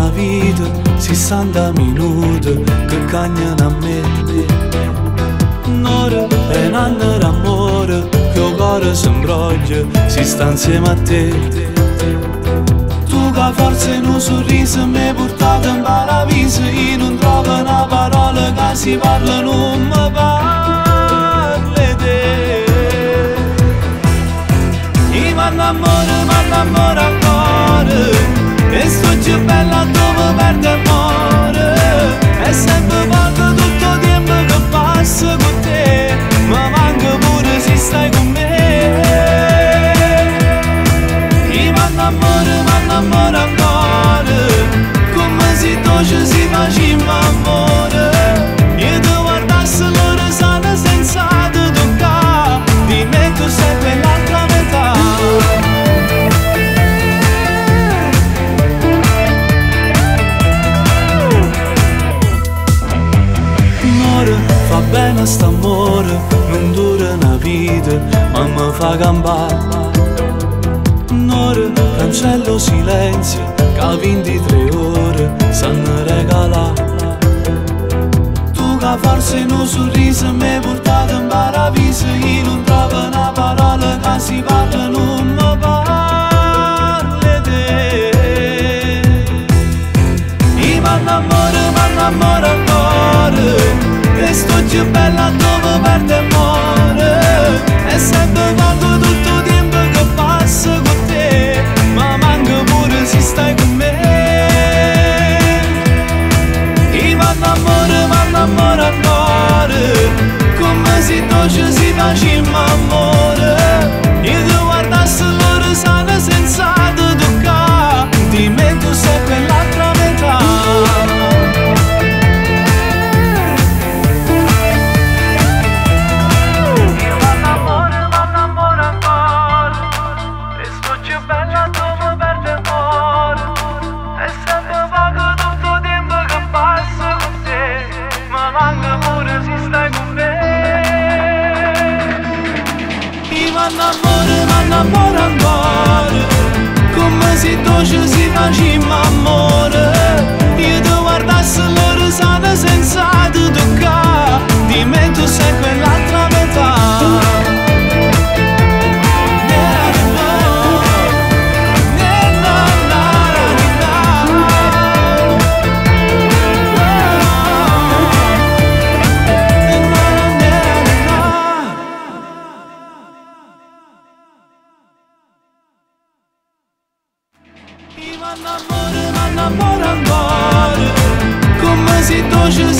una vita, 60 minuti che cagnano a me. Un'ora e un anno d'amore, che il cuore si imbroglia, si sta insieme a te. Tu che forse in un sorriso mi hai portato in paradiso, io non trovo una parola che si parla, non mi parli te. Io m'annamoro ancora, e sto più bella dove perde amore. È sempre poco tutto il tempo che passa con te, ma manca pure se stai con me. Io m'annamoro ancora, come se dolce si faceva amore. Io ti guardassi loro sana senza te toccare, di me tu sei quell'altra metà. Fa bene st'amore, non dura una vita, ma mi fa campare. Un'ora, cancello silenzio, che a 23 ore sanno regalare. Tu che forse in un sorriso mi hai portato in paradiso, io non trovo una parola che si parla, non mi parli te. Io m'annamoro ancora, e sto più bella dove perde amore. E sempre valgo tutto il tempo che passa con te, ma manca pure se stai con me. Io m'annamoro ancora, come se dolce si faceva amore. Io ti guardassi loro sana senza te toccare, di me tu sei quell'altra metà. M'annamoro ancora, come se dolce si faceva amore. Io ti guardassi loro sana senza te toccare, di me tu sei quell'altra metà. M'annamoro ancora, come se dolce